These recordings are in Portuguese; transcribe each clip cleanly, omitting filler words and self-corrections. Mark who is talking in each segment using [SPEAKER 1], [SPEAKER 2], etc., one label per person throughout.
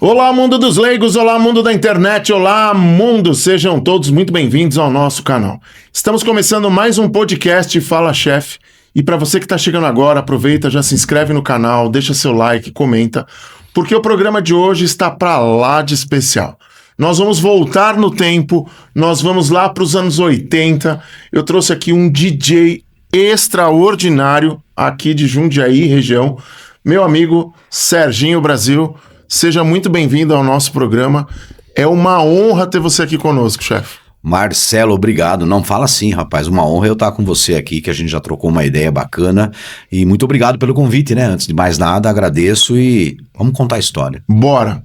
[SPEAKER 1] Olá, mundo dos leigos, olá, mundo da internet, olá, mundo! Sejam todos muito bem-vindos ao nosso canal. Estamos começando mais um podcast Fala Chef. E para você que está chegando agora, aproveita, já se inscreve no canal, deixa seu like, comenta, porque o programa de hoje está para lá de especial. Nós vamos voltar no tempo, nós vamos lá para os anos 80. Eu trouxe aqui um DJ extraordinário aqui de Jundiaí, região, meu amigo Serginho Brasil. Seja muito bem-vindo ao nosso programa. É uma honra ter você aqui conosco, chefe.
[SPEAKER 2] Marcelo, obrigado. Não fala assim, rapaz. Uma honra eu estar com você aqui, que a gente já trocou uma ideia bacana. E muito obrigado pelo convite, né? Antes de mais nada, agradeço e vamos contar a história.
[SPEAKER 1] Bora.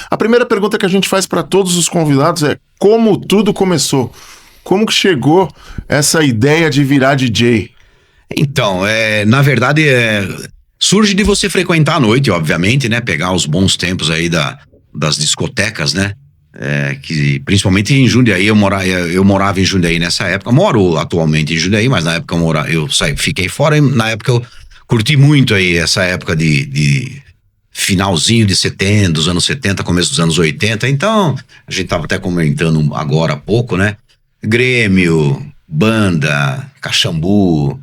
[SPEAKER 1] A primeira pergunta que a gente faz para todos os convidados é como tudo começou? Como que chegou essa ideia de virar DJ?
[SPEAKER 2] Então, na verdade, surge de você frequentar à noite, obviamente, né? Pegar os bons tempos aí das discotecas, né? Que principalmente em Jundiaí, eu morava em Jundiaí nessa época. Moro atualmente em Jundiaí, mas na época fiquei fora. E na época eu curti muito aí essa época de finalzinho de 70, dos anos 70, começo dos anos 80. Então, a gente tava até comentando agora há pouco, né? Grêmio, banda, Caxambu,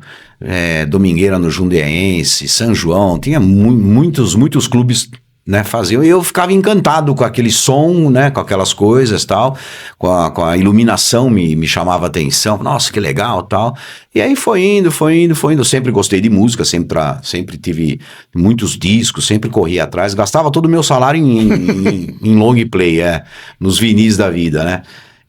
[SPEAKER 2] Domingueira no Jundiaense, São João, tinha muitos clubes, né, faziam, e eu ficava encantado com aquele som, né, com aquelas coisas tal, com a iluminação me chamava a atenção, nossa, que legal tal, e aí foi indo, eu sempre gostei de música, sempre tive muitos discos, sempre corri atrás, gastava todo o meu salário em long play, nos vinis da vida, né,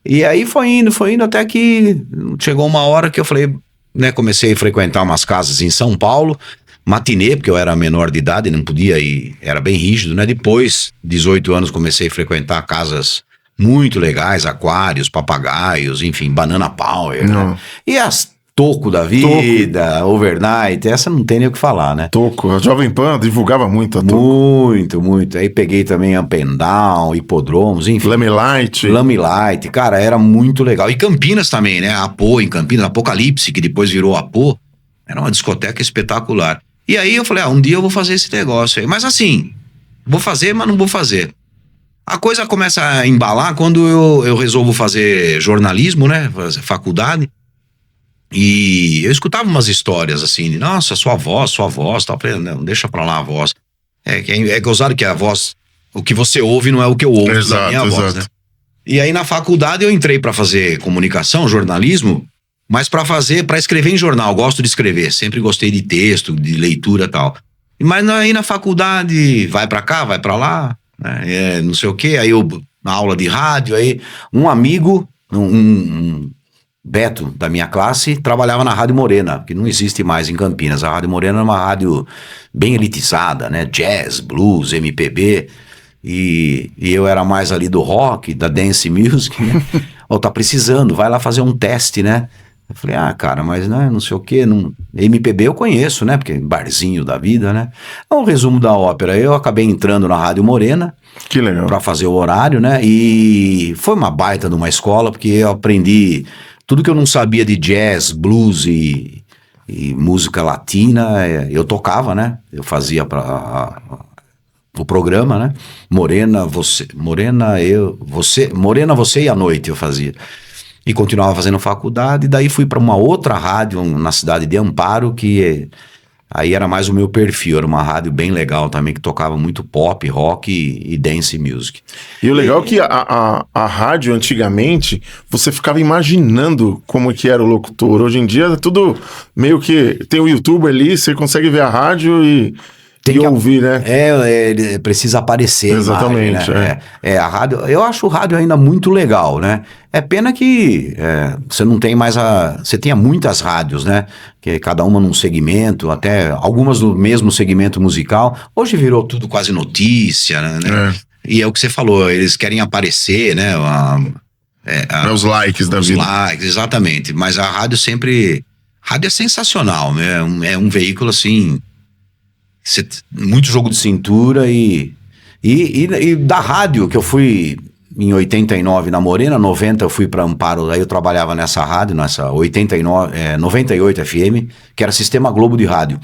[SPEAKER 2] e aí foi indo até que chegou uma hora que eu falei, né, comecei a frequentar umas casas em São Paulo, matinê, porque eu era menor de idade, não podia ir, era bem rígido, né? Depois, 18 anos, comecei a frequentar casas muito legais, aquários, papagaios, enfim, Banana Power, né? E as Toco da vida, Overnight, essa não tem nem o que falar, né?
[SPEAKER 1] Toco, a Jovem Pan divulgava muito a Toco.
[SPEAKER 2] Muito. Aí peguei também Up and Down, Hipodromos, enfim.
[SPEAKER 1] Lammy Light,
[SPEAKER 2] cara, era muito legal. E Campinas também, né? Apo em Campinas, Apocalipse, que depois virou Apo, era uma discoteca espetacular. E aí eu falei, um dia eu vou fazer esse negócio aí. Mas assim, vou fazer, mas não vou fazer. A coisa começa a embalar quando eu resolvo fazer jornalismo, né? Fazer faculdade. E eu escutava umas histórias assim, nossa, sua voz, tal. Eu falei, não, deixa pra lá a voz. É gozado que a voz, o que você ouve não é o que eu ouço da minha voz, né? E aí na faculdade eu entrei pra fazer comunicação, jornalismo, mas pra escrever em jornal, gosto de escrever, sempre gostei de texto, de leitura e tal. Mas aí na faculdade, vai pra cá, vai pra lá, né? Não sei o quê, aí eu, na aula de rádio, aí um amigo, Beto, da minha classe, trabalhava na Rádio Morena, que não existe mais em Campinas. A Rádio Morena é uma rádio bem elitizada, né? Jazz, blues, MPB, e eu era mais ali do rock, da dance music, né? Tá precisando, vai lá fazer um teste, né? Eu falei, cara, mas não sei o quê, MPB eu conheço, né? Porque barzinho da vida, né? Um resumo da ópera, eu acabei entrando na Rádio Morena.
[SPEAKER 1] Que legal.
[SPEAKER 2] Pra fazer o horário, né? E foi uma baita de uma escola, porque eu aprendi tudo que eu não sabia de jazz, blues e música latina, eu tocava, né? Eu fazia o programa, né? Morena, você e a noite eu fazia. E continuava fazendo faculdade, e daí fui para uma outra rádio na cidade de Amparo, que aí era mais o meu perfil, era uma rádio bem legal também, que tocava muito pop, rock e dance music.
[SPEAKER 1] E o legal é que a rádio, antigamente, você ficava imaginando como que era o locutor. Hoje em dia, é tudo meio que... Tem o YouTube ali, você consegue ver a rádio e ouvir, né?
[SPEAKER 2] Ele precisa aparecer.
[SPEAKER 1] Exatamente.
[SPEAKER 2] Imagem, né? A rádio, eu acho o rádio ainda muito legal, né? É pena que você não tem mais você tinha muitas rádios, né? Que cada uma num segmento, até algumas no mesmo segmento musical. Hoje virou tudo quase notícia, né? E é o que você falou, eles querem aparecer, né?
[SPEAKER 1] Os likes da vida.
[SPEAKER 2] Os likes, exatamente. Mas a rádio sempre... Rádio é sensacional, né? É um veículo assim... muito jogo de cintura e da rádio, que eu fui em 89 na Morena, 90 eu fui para Amparo, aí eu trabalhava nessa rádio, nessa 98 FM, que era Sistema Globo de rádio.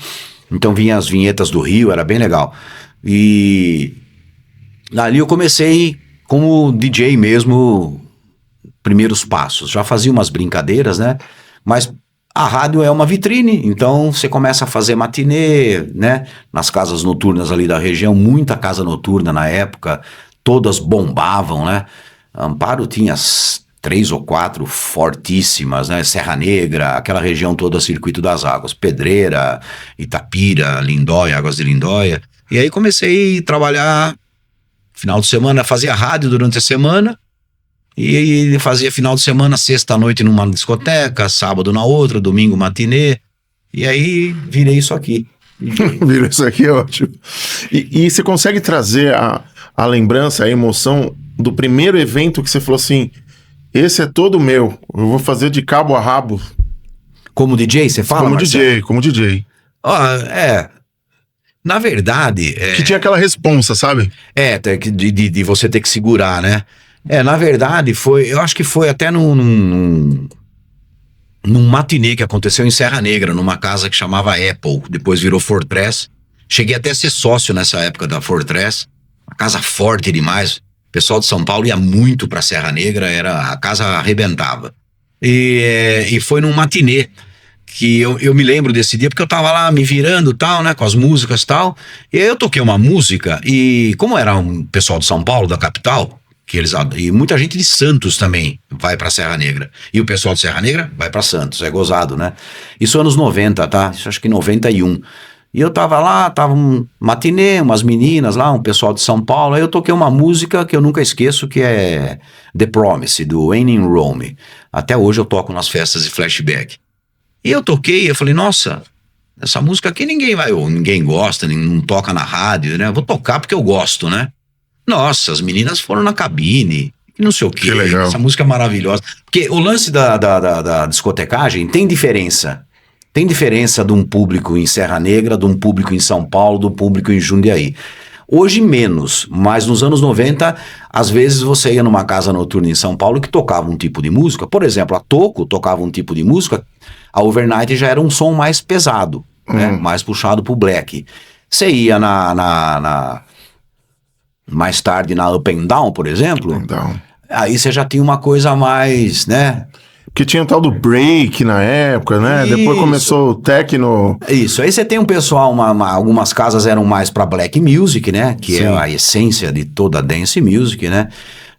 [SPEAKER 2] Então vinha as vinhetas do Rio, era bem legal. E
[SPEAKER 3] Ali eu comecei como DJ mesmo, primeiros passos. Já fazia umas brincadeiras, né? Mas a rádio é uma vitrine, então você começa a fazer matinê, né? Nas casas noturnas ali da região, muita casa noturna na época, todas bombavam, né? Amparo tinha 3 ou 4 fortíssimas, né? Serra Negra, aquela região toda, Circuito das Águas, Pedreira, Itapira, Lindóia, Águas de Lindóia. E aí comecei a trabalhar final de semana, fazia rádio durante a semana, e fazia final de semana, sexta-noite numa discoteca, sábado na outra, domingo matinê, e aí virei isso aqui.
[SPEAKER 1] Virou isso aqui, é ótimo. E você consegue trazer a lembrança, a emoção do primeiro evento que você falou assim, esse é todo meu, eu vou fazer de cabo a rabo.
[SPEAKER 3] Como DJ, você fala,
[SPEAKER 1] Como
[SPEAKER 3] Marcelo?
[SPEAKER 1] DJ, como DJ.
[SPEAKER 3] Na verdade...
[SPEAKER 1] Que tinha aquela responsa, sabe?
[SPEAKER 3] De você ter que segurar, né? Na verdade, eu acho que foi até num matinê que aconteceu em Serra Negra, numa casa que chamava Apple, depois virou Fortress. Cheguei até a ser sócio nessa época da Fortress, uma casa forte demais. O pessoal de São Paulo ia muito pra Serra Negra, a casa arrebentava. E foi num matinê que eu me lembro desse dia, porque eu tava lá me virando tal, né, com as músicas tal, e aí eu toquei uma música, e como era um pessoal de São Paulo, da capital, e muita gente de Santos também vai pra Serra Negra, e o pessoal de Serra Negra vai pra Santos, é gozado, né? Isso anos 90, tá? Isso acho que 91. E eu tava lá, tava um matinê, umas meninas lá, um pessoal de São Paulo, aí eu toquei uma música que eu nunca esqueço, que é The Promise, do Wayne in Rome. Até hoje eu toco nas festas de flashback. E eu toquei, eu falei, nossa, essa música aqui ninguém gosta, não toca na rádio, né? Eu vou tocar porque eu gosto, né? Nossa, as meninas foram na cabine, não sei o quê.
[SPEAKER 1] Que legal.
[SPEAKER 3] Essa música é maravilhosa. Porque o lance da discotecagem tem diferença. Tem diferença de um público em Serra Negra, de um público em São Paulo, de um público em Jundiaí. Hoje menos, mas nos anos 90, às vezes você ia numa casa noturna em São Paulo que tocava um tipo de música. Por exemplo, a Toco tocava um tipo de música, a Overnight já era um som mais pesado, né? Mais puxado pro black. Você ia mais tarde na Up and Down, por exemplo, aí você já tinha uma coisa mais, né?
[SPEAKER 1] Que tinha o tal do break na época, né?
[SPEAKER 3] Isso.
[SPEAKER 1] Depois começou o techno.
[SPEAKER 3] Isso, aí você tem um pessoal, algumas casas eram mais pra black music, né? Que
[SPEAKER 1] Sim.
[SPEAKER 3] é a essência de toda a dance music, né?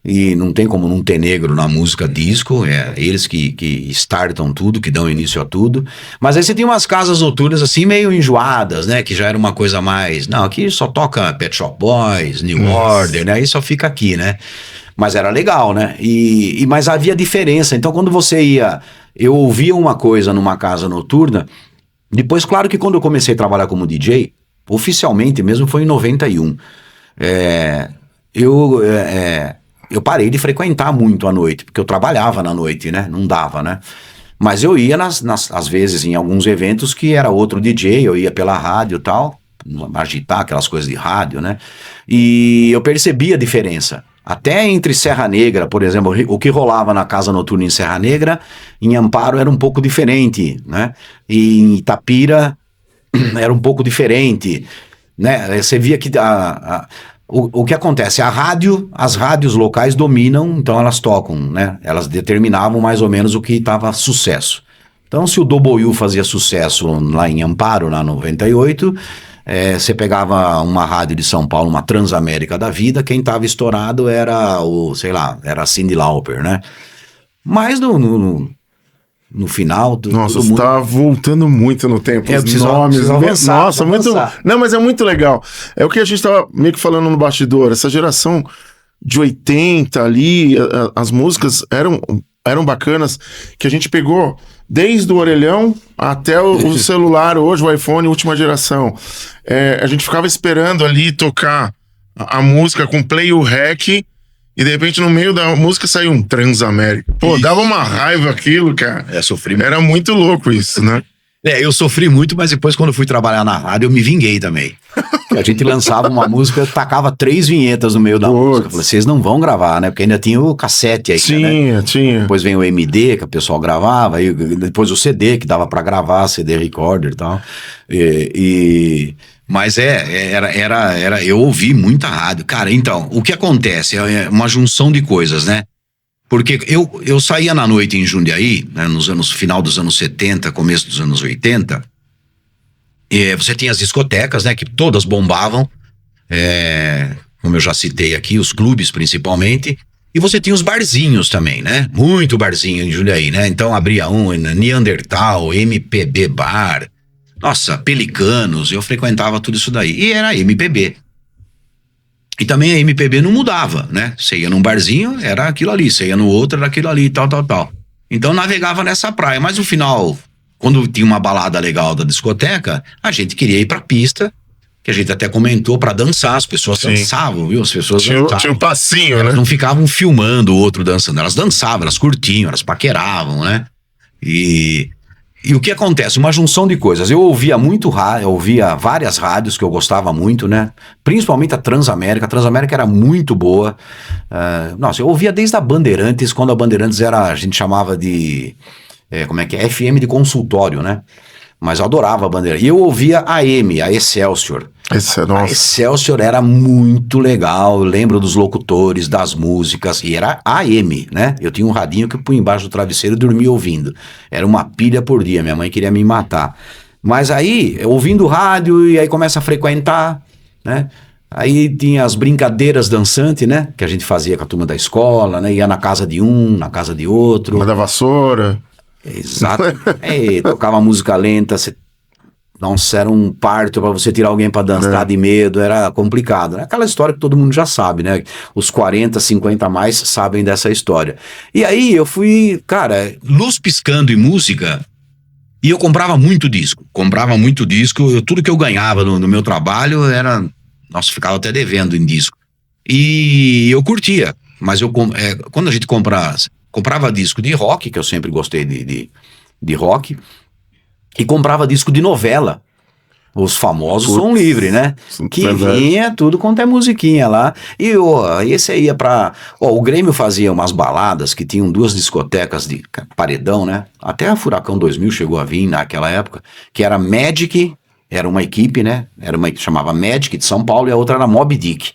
[SPEAKER 3] E não tem como não ter negro na música disco, eles que startam tudo, que dão início a tudo. Mas aí você tem umas casas noturnas assim meio enjoadas, né? Que já era uma coisa mais... Não, aqui só toca Pet Shop Boys, New Order, né? Aí só fica aqui, né? Mas era legal, né? Mas havia diferença. Então quando você ia... Eu ouvia uma coisa numa casa noturna. Depois, claro que quando eu comecei a trabalhar como DJ, oficialmente mesmo foi em 91. Eu parei de frequentar muito à noite, porque eu trabalhava na noite, né? Não dava, né? Mas eu ia, às vezes, em alguns eventos que era outro DJ, eu ia pela rádio e tal, agitar aquelas coisas de rádio, né? E eu percebia a diferença. Até entre Serra Negra, por exemplo, o que rolava na casa noturna em Serra Negra, em Amparo era um pouco diferente, né? E em Itapira era um pouco diferente, né? Você via que o que acontece? As rádios locais dominam, então elas tocam, né? Elas determinavam mais ou menos o que estava sucesso. Então, se o W fazia sucesso lá em Amparo, na 98, você pegava uma rádio de São Paulo, uma Transamérica da vida, quem estava estourado era era a Cyndi Lauper, né? Mas no final...
[SPEAKER 1] Nossa, você tá voltando muito no tempo. Os nomes.
[SPEAKER 3] Preciso avançar,
[SPEAKER 1] Nossa, muito... Não, mas é muito legal. É o que a gente tava meio que falando no bastidor. Essa geração de 80 ali, as músicas eram bacanas, que a gente pegou desde o orelhão até o celular, hoje o iPhone, última geração. A gente ficava esperando ali tocar a música com play e o rec, e de repente no meio da música saiu um Transamérica. Pô, dava uma raiva aquilo, cara.
[SPEAKER 3] Sofri.
[SPEAKER 1] Era muito louco isso, né?
[SPEAKER 3] Eu sofri muito, mas depois quando eu fui trabalhar na rádio eu me vinguei também. A gente lançava uma música, tacava 3 vinhetas no meio da música. Eu falei, vocês não vão gravar, né? Porque ainda tinha o cassete aí, né?
[SPEAKER 1] Tinha.
[SPEAKER 3] Depois vem o MD, que o pessoal gravava, aí depois o CD, que dava pra gravar, CD recorder e tal.
[SPEAKER 2] Mas eu ouvi muita rádio. Cara, então, o que acontece? É uma junção de coisas, né? Porque eu saía na noite em Jundiaí, né, final dos anos 70, começo dos anos 80, e você tinha as discotecas, né, que todas bombavam, como eu já citei aqui, os clubes principalmente, e você tinha os barzinhos também, né? Muito barzinho em Jundiaí, né? Então abria Neandertal, MPB Bar, nossa, Pelicanos, eu frequentava tudo isso daí. E era MPB. E também a MPB não mudava, né? Você ia num barzinho, era aquilo ali. Você ia no outro, era aquilo ali, tal. Então navegava nessa praia. Mas no final, quando tinha uma balada legal da discoteca, a gente queria ir pra pista, que a gente até comentou, pra dançar. As pessoas dançavam, viu? As pessoas dançavam.
[SPEAKER 1] Tinha um passinho,
[SPEAKER 2] elas
[SPEAKER 1] né?
[SPEAKER 2] não ficavam filmando o outro dançando. Elas dançavam, elas curtiam, elas paqueravam, né? E o que acontece? Uma junção de coisas. Eu ouvia muito rádio, eu ouvia várias rádios que eu gostava muito, né? Principalmente a Transamérica. A Transamérica era muito boa. Nossa, eu ouvia desde a Bandeirantes, quando a Bandeirantes a gente chamava de... FM de consultório, né? Mas eu adorava a Bandeirantes. E eu ouvia a AM, a Excelsior. A Excelsior era muito legal, eu lembro dos locutores, das músicas, e era AM, né? Eu tinha um radinho que eu punha embaixo do travesseiro e dormia ouvindo. Era uma pilha por dia, minha mãe queria me matar. Mas aí, ouvindo rádio, e aí começa a frequentar, né? Aí tinha as brincadeiras dançantes, né? Que a gente fazia com a turma da escola, né? Ia na casa de um, na casa de outro.
[SPEAKER 1] Uma da vassoura.
[SPEAKER 2] Exato. Tocava música lenta, nossa, era um parto pra você tirar alguém pra dançar de medo, era complicado, né? Aquela história que todo mundo já sabe, né? Os 40, 50 a mais sabem dessa história. E aí eu fui, cara...
[SPEAKER 3] Luz piscando e música, e eu comprava muito disco, tudo que eu ganhava no meu trabalho era... Nossa, ficava até devendo em disco. E eu curtia, mas quando a gente comprava disco de rock, que eu sempre gostei de rock, e comprava disco de novela, os famosos Som Livre, né? Que vinha tudo quanto é musiquinha lá. E esse aí ia pra... o Grêmio fazia umas baladas que tinham 2 discotecas de paredão, né? Até a Furacão 2000 chegou a vir naquela época, que era Magic, era uma equipe, né? Era uma que chamava Magic de São Paulo, e a outra era Moby Dick.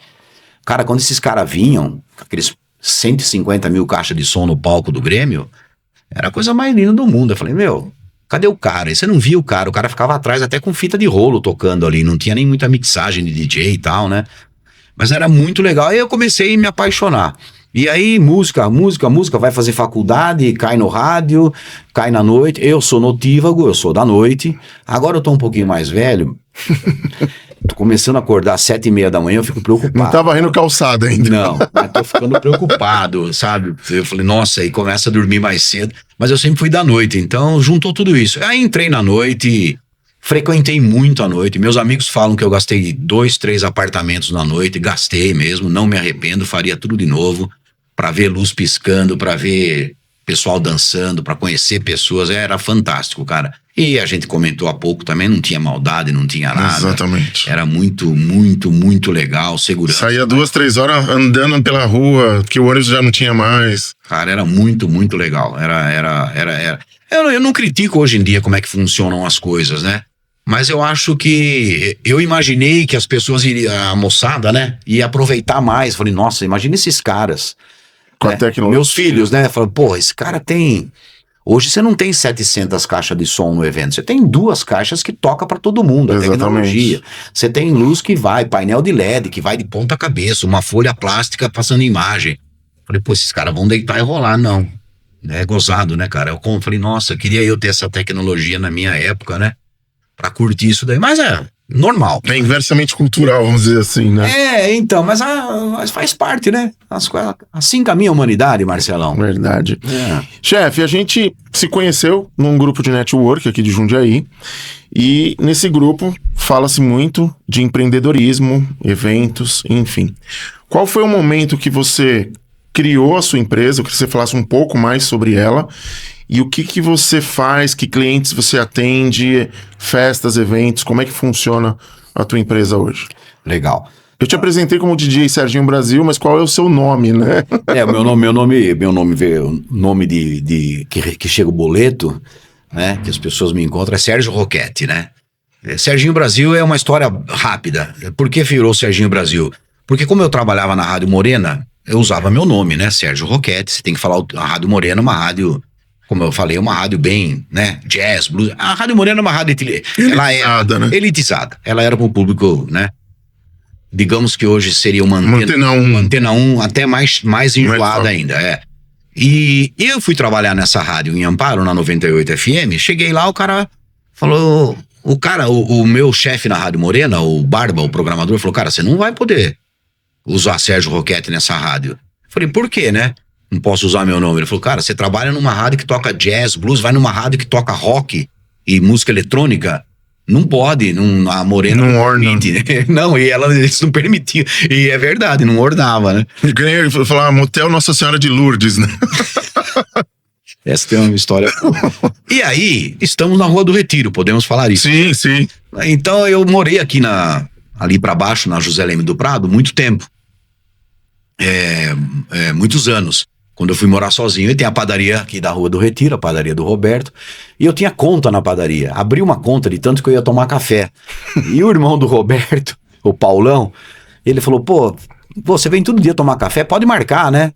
[SPEAKER 3] Cara, quando esses caras vinham, aqueles 150 mil caixas de som no palco do Grêmio, era a coisa mais linda do mundo. Eu falei, cadê o cara? E você não via o cara ficava atrás até com fita de rolo tocando ali, não tinha nem muita mixagem de DJ e tal, né? Mas era muito legal, aí eu comecei a me apaixonar. E aí música, vai fazer faculdade, cai no rádio, cai na noite. Eu sou notívago, eu sou da noite. Agora eu tô um pouquinho mais velho, tô começando a acordar às 7h30 da manhã, eu fico preocupado.
[SPEAKER 1] Não tava rindo calçada ainda.
[SPEAKER 3] Não, mas tô ficando preocupado, sabe? Eu falei, nossa, aí começa a dormir mais cedo. Mas eu sempre fui da noite, então juntou tudo isso. Aí entrei na noite, frequentei muito a noite. Meus amigos falam que eu gastei 2, 3 apartamentos na noite. Gastei mesmo, não me arrependo, faria tudo de novo. Pra ver luz piscando, pra ver pessoal dançando, pra conhecer pessoas. Era fantástico, cara. E a gente comentou há pouco também, não tinha maldade, não tinha nada.
[SPEAKER 1] Exatamente.
[SPEAKER 3] Era muito, muito, muito legal, segurança.
[SPEAKER 1] Saía 2, 3 horas andando pela rua, que o ônibus já não tinha mais.
[SPEAKER 3] Cara, era muito, muito legal. Eu não critico hoje em dia como é que funcionam as coisas, né? Mas eu acho que... Eu imaginei que as pessoas a moçada, né? Ia aproveitar mais. Falei, nossa, imagina esses caras.
[SPEAKER 1] Com a tecnologia.
[SPEAKER 3] Meus filhos, né? Falaram, pô, esse cara tem... Hoje você não tem 700 caixas de som no evento, você tem 2 caixas que toca para todo mundo, a tecnologia. Você tem luz que vai, painel de LED que vai de ponta cabeça, uma folha plástica passando imagem. Falei, pô, esses caras vão deitar e rolar, não. É gozado, né, cara? Eu falei, nossa, queria eu ter essa tecnologia na minha época, né? Pra curtir isso daí, mas normal.
[SPEAKER 1] É inversamente cultural, vamos dizer assim, né?
[SPEAKER 3] Então, mas faz parte, né? Assim caminha a humanidade, Marcelão.
[SPEAKER 1] Verdade. Chefe, a gente se conheceu num grupo de network aqui de Jundiaí, e nesse grupo fala-se muito de empreendedorismo, eventos, enfim. Qual foi o momento que você criou a sua empresa? Eu queria que você falasse um pouco mais sobre ela. E o que você faz, que clientes você atende, festas, eventos, como é que funciona a tua empresa hoje?
[SPEAKER 3] Legal.
[SPEAKER 1] Eu te apresentei como DJ Serginho Brasil, mas qual é o seu nome, né?
[SPEAKER 3] Meu nome veio, o nome que chega o boleto, né, que as pessoas me encontram, é Sérgio Roquete, né? Serginho Brasil é uma história rápida. Por que virou Serginho Brasil? Porque como eu trabalhava na Rádio Morena, eu usava meu nome, né? Sérgio Roquette. Você tem que falar, a Rádio Morena é uma rádio, como eu falei, uma rádio bem, né? Jazz, blues. A Rádio Morena é uma rádio
[SPEAKER 1] elitizada, né?
[SPEAKER 3] Elitizada. Ela era para o público, né? Digamos que hoje seria uma antena 1 até mais enjoada ainda, E eu fui trabalhar nessa rádio em Amparo, na 98 FM. Cheguei lá, o cara falou... O meu chefe na Rádio Morena, o Barba, o programador, falou, cara, você não vai poder usar Sérgio Roquette nessa rádio. Eu falei, por quê, né? Não posso usar meu nome. Ele falou, cara, você trabalha numa rádio que toca jazz, blues, vai numa rádio que toca rock e música eletrônica. Não pode, a Morena
[SPEAKER 1] não permite.
[SPEAKER 3] Não, e eles não permitiam. E é verdade, não ornava, né?
[SPEAKER 1] Eu falar Motel Nossa Senhora de Lourdes, né?
[SPEAKER 3] Essa tem uma história. E aí, estamos na Rua do Retiro, podemos falar isso?
[SPEAKER 1] Sim, sim.
[SPEAKER 3] Então eu morei aqui ali pra baixo, na José Leme do Prado, muito tempo. Muitos anos. Quando eu fui morar sozinho, e tem a padaria aqui da Rua do Retiro, a padaria do Roberto, e eu tinha conta na padaria. Abri uma conta de tanto que eu ia tomar café. E o irmão do Roberto, o Paulão, ele falou, pô, você vem todo dia tomar café, pode marcar, né?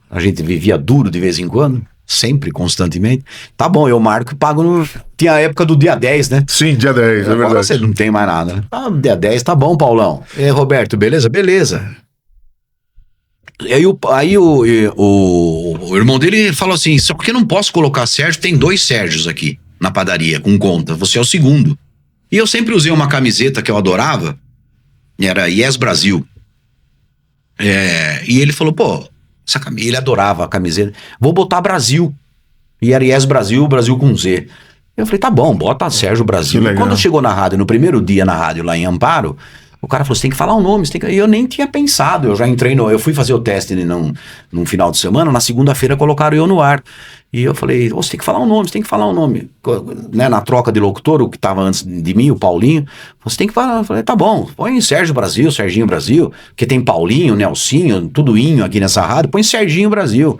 [SPEAKER 3] A gente vivia duro de vez em quando. Sempre, constantemente. Tá bom, eu marco e pago no... Tinha a época do dia 10, né?
[SPEAKER 1] Sim, dia 10,
[SPEAKER 3] agora
[SPEAKER 1] verdade.
[SPEAKER 3] Você não tem mais nada, né? Dia 10, tá bom, Paulão. Roberto, beleza? Beleza. E aí o irmão dele falou assim, só porque eu não posso colocar Sérgio, tem 2 Sérgios aqui na padaria, com conta. Você é o segundo. E eu sempre usei uma camiseta que eu adorava, era Yes Brasil. E ele falou, pô, ele adorava a camiseta. Vou botar Brasil. E era Yes Brasil, Brasil com Z. Eu falei, tá bom, bota Sérgio Brasil. E quando chegou na rádio, no primeiro dia na rádio lá em Amparo, o cara falou, você tem que falar um nome. E eu nem tinha pensado, eu já entrei eu fui fazer o teste num final de semana, na segunda-feira colocaram eu no ar. E eu falei, você tem que falar um nome, você tem que falar um nome. Né, na troca de locutor, o que estava antes de mim, o Paulinho, você tem que falar. Eu falei, tá bom, põe Sérgio Brasil, Serginho Brasil, porque tem Paulinho, Nelsinho, tudoinho aqui nessa rádio, põe Serginho Brasil.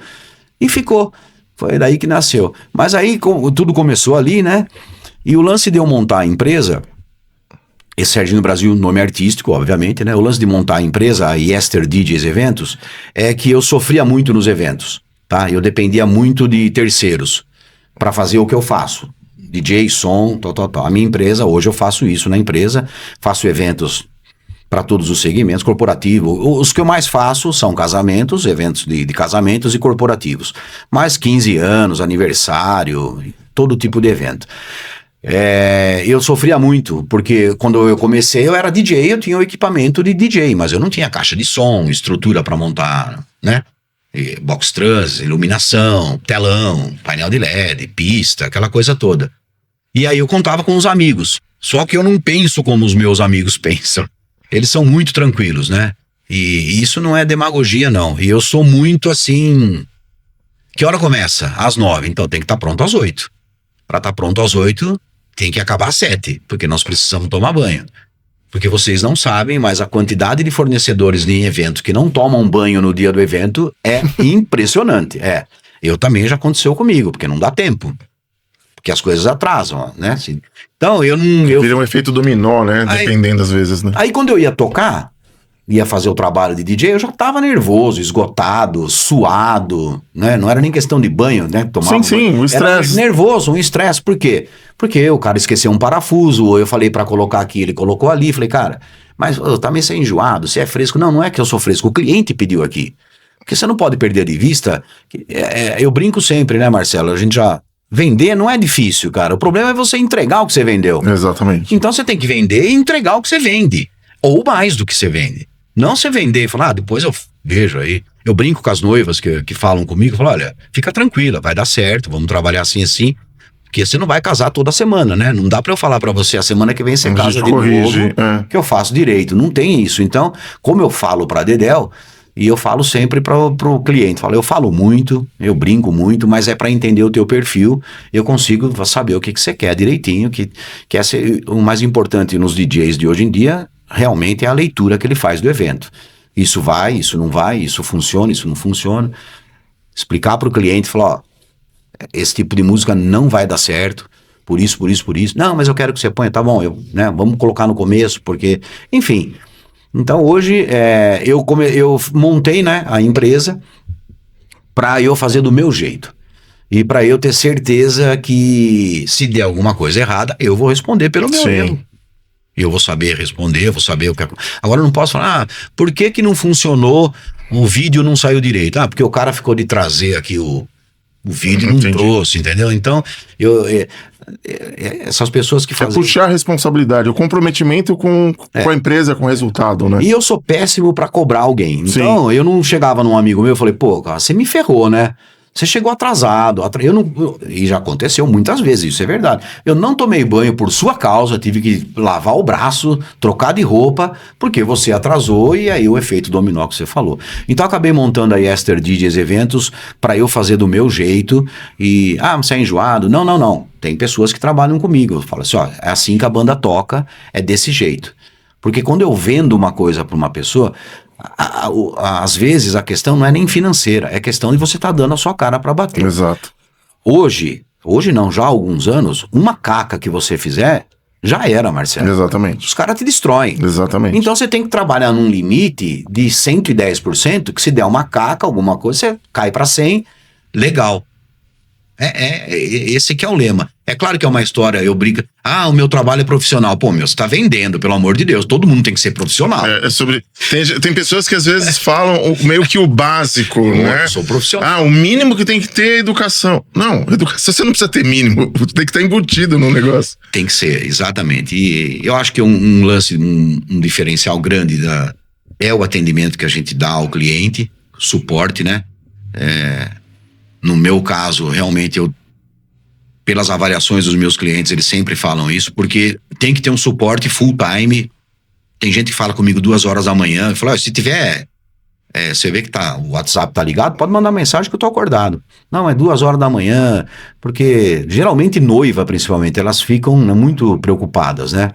[SPEAKER 3] E ficou. Foi daí que nasceu. Mas aí tudo começou ali, né? E o lance de eu montar a empresa, esse Serginho Brasil, nome artístico, obviamente, né? O lance de montar a empresa, a Yester DJs Eventos, é que eu sofria muito nos eventos. Tá? Eu dependia muito de terceiros para fazer o que eu faço. DJ, som, tal. A minha empresa, hoje eu faço isso na empresa, faço eventos para todos os segmentos, corporativo. Os que eu mais faço são casamentos, eventos de casamentos e corporativos. Mais 15 anos, aniversário, todo tipo de evento. Eu sofria muito, porque quando eu comecei eu era DJ, eu tinha o equipamento de DJ, mas eu não tinha caixa de som, estrutura para montar, né? Box trans, iluminação, telão, painel de LED, pista, aquela coisa toda. E aí eu contava com os amigos. Só que eu não penso como os meus amigos pensam. Eles são muito tranquilos, né? E isso não é demagogia, não. E eu sou muito assim... Que hora começa? Às 9. Então tem que estar pronto às 8. Para estar pronto às 8, tem que acabar às 7. Porque nós precisamos tomar banho. Porque vocês não sabem, mas a quantidade de fornecedores em evento que não tomam banho no dia do evento é impressionante. Eu também já aconteceu comigo, porque não dá tempo. Porque as coisas atrasam, né? Então eu não...
[SPEAKER 1] Vira um efeito dominó, né? Dependendo das vezes, né?
[SPEAKER 3] Aí quando eu ia tocar, ia fazer o trabalho de DJ, eu já tava nervoso, esgotado, suado, né? Não era nem questão de banho, né? Tomava
[SPEAKER 1] sim, um estresse.
[SPEAKER 3] Nervoso, um estresse. Por quê? Porque o cara esqueceu um parafuso, ou eu falei pra colocar aqui, ele colocou ali. Falei, cara, mas também você é enjoado, você é fresco. Não é que eu sou fresco, o cliente pediu aqui. Porque você não pode perder de vista. Eu brinco sempre, né, Marcelo? A gente já... Vender não é difícil, cara. O problema é você entregar o que você vendeu.
[SPEAKER 1] Exatamente.
[SPEAKER 3] Então você tem que vender e entregar o que você vende. Ou mais do que você vende. Não você vender e falar, depois eu vejo aí. Eu brinco com as noivas que falam comigo, eu falo, olha, fica tranquila, vai dar certo, vamos trabalhar assim, porque você não vai casar toda semana, né? Não dá pra eu falar pra você, a semana que vem você casa de novo, que eu faço direito. Não tem isso. Então, como eu falo pra Dedéu, e eu falo sempre pro cliente, eu falo muito, eu brinco muito, mas é pra entender o teu perfil, eu consigo saber o que você quer direitinho, que o mais importante nos DJs de hoje em dia, realmente é a leitura que ele faz do evento. Isso vai, isso não vai, isso funciona, isso não funciona. Explicar pro cliente, falar, ó, esse tipo de música não vai dar certo, por isso. Não, mas eu quero que você ponha, tá bom, né, vamos colocar no começo, porque, enfim. Então hoje eu montei, né, a empresa para eu fazer do meu jeito. E para eu ter certeza que se der alguma coisa errada, eu vou responder pelo meu erro. Eu vou saber responder, vou saber o que... Agora eu não posso falar, por que não funcionou, o vídeo não saiu direito? Porque o cara ficou de trazer aqui o vídeo, não trouxe, entendeu? Então, essas pessoas que fazem...
[SPEAKER 1] puxar a responsabilidade, o comprometimento com a empresa, com o resultado, né?
[SPEAKER 3] E eu sou péssimo pra cobrar alguém. Então, eu não chegava num amigo meu e falei, pô, cara, você me ferrou, né? Você chegou atrasado. E já aconteceu muitas vezes, isso é verdade. Eu não tomei banho por sua causa, tive que lavar o braço, trocar de roupa, porque você atrasou e aí o efeito dominó que você falou. Então eu acabei montando a Yester DJs Eventos para eu fazer do meu jeito e, você é enjoado? Não. Tem pessoas que trabalham comigo. Eu falo assim, é assim que a banda toca, é desse jeito. Porque quando eu vendo uma coisa para uma pessoa... às vezes a questão não é nem financeira, é questão de você estar dando a sua cara para bater.
[SPEAKER 1] Exato.
[SPEAKER 3] Hoje não, já há alguns anos, uma caca que você fizer, já era, Marcelo.
[SPEAKER 1] Exatamente.
[SPEAKER 3] Os caras te destroem.
[SPEAKER 1] Exatamente.
[SPEAKER 3] Então você tem que trabalhar num limite de 110%, que se der uma caca, alguma coisa, você cai para 100, legal. Esse que é o lema. É claro que é uma história, eu brinco, o meu trabalho é profissional. Pô, você tá vendendo, pelo amor de Deus, todo mundo tem que ser profissional.
[SPEAKER 1] Tem pessoas que às vezes falam meio que o básico, né?
[SPEAKER 3] Eu sou profissional.
[SPEAKER 1] O mínimo que tem que ter é educação. Não, educação você não precisa ter mínimo, tem que estar embutido no negócio.
[SPEAKER 3] Tem que ser, exatamente. E eu acho que um lance, um diferencial grande é o atendimento que a gente dá ao cliente, suporte, né? No meu caso, realmente, pelas avaliações dos meus clientes, eles sempre falam isso, porque tem que ter um suporte full time. Tem gente que fala comigo 2 horas da manhã, e fala, se tiver, você vê que o WhatsApp tá ligado, pode mandar mensagem que eu tô acordado. Não, é 2 horas da manhã, porque geralmente noiva, principalmente, elas ficam muito preocupadas, né?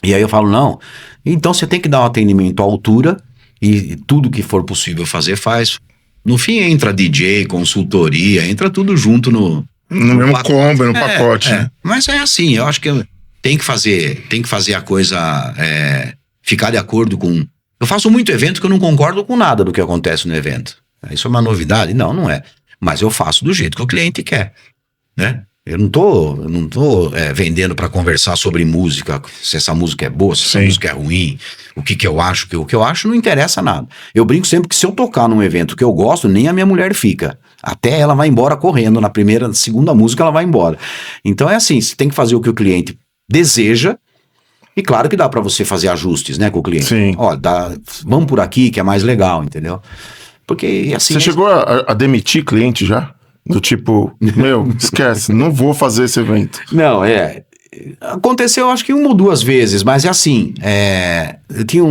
[SPEAKER 3] E aí eu falo, não, então você tem que dar um atendimento à altura, e tudo que for possível fazer, faz. No fim entra DJ, consultoria, entra tudo junto no
[SPEAKER 1] mesmo combo, no pacote. Né?
[SPEAKER 3] Mas é assim, eu acho que tem que fazer a coisa ficar de acordo com... Eu faço muito evento que eu não concordo com nada do que acontece no evento. Isso é uma novidade? Não é. Mas eu faço do jeito que o cliente quer, né? Eu não tô vendendo para conversar sobre música, se essa música é boa, se essa música é ruim, o que eu acho, o que eu acho não interessa nada. Eu brinco sempre que se eu tocar num evento que eu gosto, nem a minha mulher fica. Até ela vai embora correndo, na segunda música ela vai embora. Então é assim, você tem que fazer o que o cliente deseja, e claro que dá para você fazer ajustes, né, com o cliente.
[SPEAKER 1] Sim.
[SPEAKER 3] Vamos por aqui que é mais legal, entendeu? Porque assim...
[SPEAKER 1] Você chegou a demitir cliente já? Do tipo, esquece, não vou fazer esse evento.
[SPEAKER 3] Não, aconteceu acho que 1 ou 2 vezes, mas é assim, eu tinha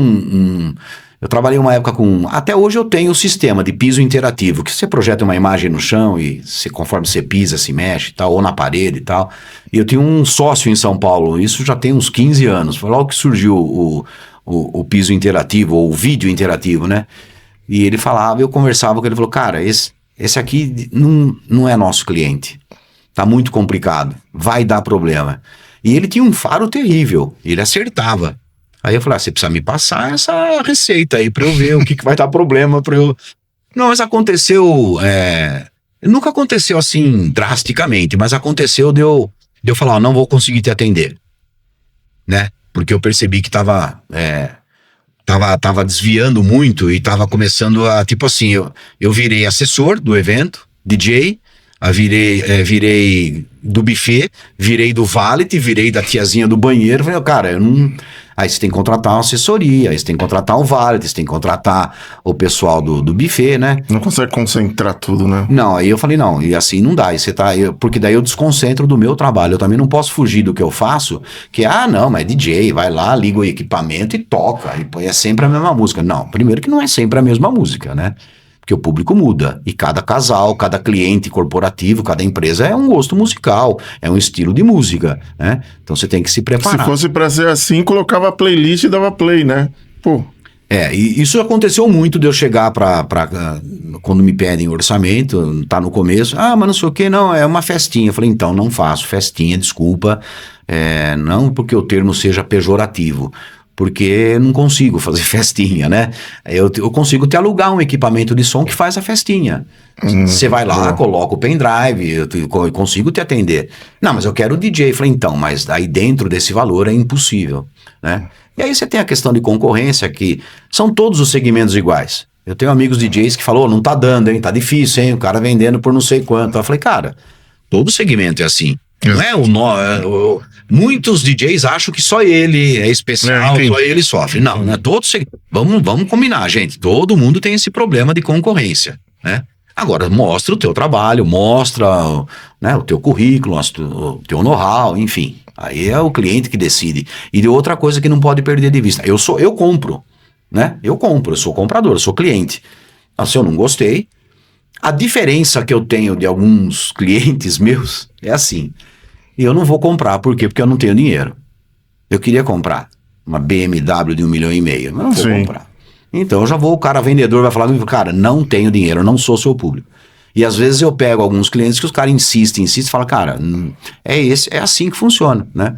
[SPEAKER 3] eu trabalhei uma época até hoje eu tenho o sistema de piso interativo, que você projeta uma imagem no chão e conforme você pisa, se mexe e tal, ou na parede e tal. E eu tinha um sócio em São Paulo, isso já tem uns 15 anos, foi logo que surgiu o piso interativo, ou o vídeo interativo, né? E ele falava, eu conversava com ele, falou, cara, esse aqui não é nosso cliente. Tá muito complicado. Vai dar problema. E ele tinha um faro terrível. Ele acertava. Aí eu falei, você precisa me passar essa receita aí pra eu ver o que vai dar problema pra eu... Não, mas aconteceu... Nunca aconteceu assim drasticamente, mas aconteceu de eu falar, não vou conseguir te atender. Né? Porque eu percebi que tava desviando muito e tava começando a, tipo assim, eu virei assessor do evento, DJ, virei do buffet, virei do valet, virei da tiazinha do banheiro, falei, cara, eu não... Aí você tem que contratar uma assessoria, aí você tem que contratar o valet, você tem que contratar o pessoal do buffet, né?
[SPEAKER 1] Não consegue concentrar tudo, né?
[SPEAKER 3] Não, aí eu falei, não, e assim não dá, porque daí eu desconcentro do meu trabalho, eu também não posso fugir do que eu faço, que não, mas é DJ, vai lá, liga o equipamento e toca, e é sempre a mesma música. Não, primeiro que não é sempre a mesma música, né? Porque o público muda, e cada casal, cada cliente corporativo, cada empresa é um gosto musical, é um estilo de música, né? Então você tem que se preparar.
[SPEAKER 1] Se fosse pra ser assim, colocava a playlist e dava play, né? Pô.
[SPEAKER 3] E isso aconteceu muito de eu chegar quando me pedem orçamento, tá no começo, mas não sei o que, não, é uma festinha. Eu falei, então, não faço festinha, desculpa, não porque o termo seja pejorativo, porque eu não consigo fazer festinha, né? Eu consigo te alugar um equipamento de som que faz a festinha. Você vai lá, coloca o pendrive, eu consigo te atender. Não, mas eu quero o DJ. Eu falei, então, mas aí dentro desse valor é impossível, né? E aí você tem a questão de concorrência, que são todos os segmentos iguais. Eu tenho amigos DJs que falam, não tá dando, hein? Tá difícil, hein? O cara vendendo por não sei quanto. Eu falei, cara, todo segmento é assim. Não é muitos DJs acham que só ele é especial, só ele sofre. Não, não é todo vamos combinar, gente. Todo mundo tem esse problema de concorrência, né? Agora, mostra o teu trabalho, mostra, né, o teu currículo, o teu know-how, enfim. Aí é o cliente que decide. E de outra coisa que não pode perder de vista. Eu compro, né? Eu sou comprador, eu sou cliente. Se eu não gostei, a diferença que eu tenho de alguns clientes meus é assim. Eu não vou comprar, por quê? Porque eu não tenho dinheiro. Eu queria comprar uma BMW de 1,5 milhão, mas não vou comprar. Então o cara vendedor vai falar, cara, não tenho dinheiro, não sou seu público. E às vezes eu pego alguns clientes que os caras insistem, falam, cara, é assim que funciona, né?